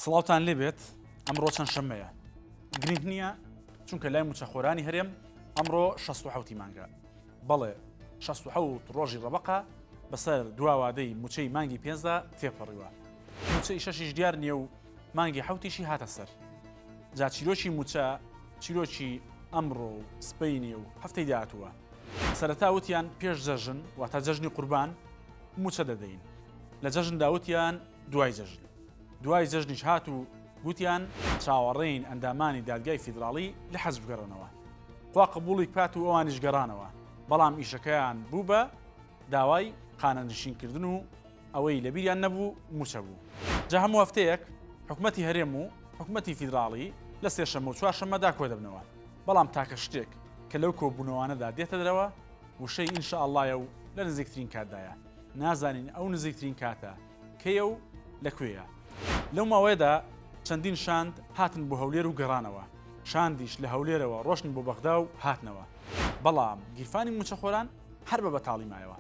سڵاوتان لێبێت ئەمڕۆ چەند شەمەیە گرنگ نییە چونکە لای موچەخۆرانی هەرێم ئەمڕۆ 67 مانگە بەڵێ 67 ڕۆژی ڕەبەقە بەسەر دواوادەی موچەی مانگی پێنجدا تێپەڕیوە موچەی شەشیش دیار نییە و مانگی حوتیشی هاتە سەر جا چیرۆکی موچە چیرۆکی ئەمڕۆ و سپەینی و هەفتەی داهاتووە سەرەتا وتیان پێش جەژن واتە جەژنی قوربان موچە دەدەین لە جەژن داوتیان دوای جەژن دوای جەژنیش هات و گوتیان چاوەڕێین ئەندامانی دادگای فیدراڵی لە حەز بگەڕنەوە خوا قبوڵی کات و ئەوانیش گەڕانەوە بەڵام ئیشەکەیان بوو بە داوای خانەنشینکردن و ئەوەی لەبیریان نەبوو موچە بوو جا هەموو هەفتەیەک حکومەتی هەرێم و حکومەتی فیدراڵی لە سێشەمە و چوارشەمەدا کۆ دەبنەوە بەڵام تاکە شتێک کە لەو کۆبوونەوانەدا دێتە دەرەوە وشەی ئینشاءڵڵایە و لە نزیکترین کاتدایە نازانین ئەو نزیکترین کاتە کەیە و لەکوێیە لەو ماوەیەدا چەندین شاند هاتن بۆ هەولێر و گەڕانەوە شاندیش لە هەولێرەوە ڕۆشن بۆ بەغدا و هاتنەوە بەڵام گیرفانی موچەخۆران هەر بە بەتاڵی مایەوە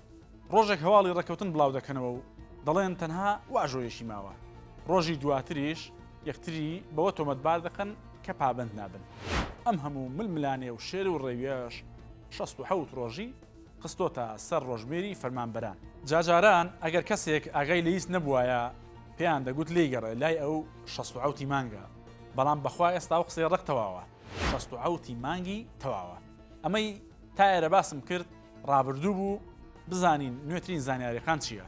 ڕۆژێک هەواڵی ڕێکەوتن بڵاو دەکەنەوە و دەڵێن تەنها واژۆیەشی ماوە ڕۆژی دواتریش یەکتری بەوە تۆمەتبار دەکەن کە پابند نابن ئەم هەموو ململانێ و شێر و ڕێویەش 67 ڕۆژی خستۆتە سەر ڕۆژمێری فەرمانبەران جاجاران ئەگەر کەسێک ئاگای لە هیچ نەبووایە پێیان دەگوت لێگەڕێ لای ئەو 67 مانگە بەڵام بەخوا ئێستا و قسەی ڕق تەواوە 67 مانگی تەواوە ئەمەی تا ئێرە باسم کرد ڕابردوو بوو بزانین نوێترین زانیاریەکان چییە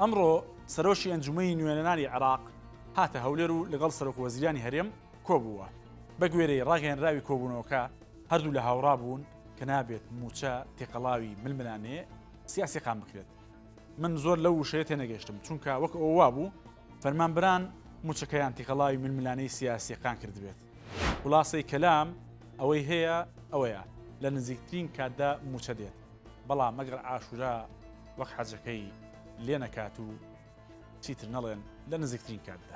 ئەمڕۆ سەرۆشی ئەنجومەی نوێنەرانی عێراق هاتە هەولێر و لەگەڵ سەرۆک وەزیرانی هەرێم کۆبووە بە گوێرەی ڕاگەیەنراوی کۆبوونەوەکە هەردوو لە هاوڕا بوون کە نابێت موچە تێقەڵاوی ململانێ سیاسیەکان بکرێت من زۆر لەو وشەیە تێنەگەشتم چونکە وەک ئەوە وابوو فەرمانبەران موچەکەیان تێقەڵاوی ململانەی سیاسیەکان کردبێت خولاسەی کەلام ئەوەی هەیە ئەوەیە لە نزیکترین کاتدا موچە دێت بەڵام مەگەر ئاشورا وەک حەجەکەی لێ نەکات و چیتر نەڵێن لە نزیکترین کاتدا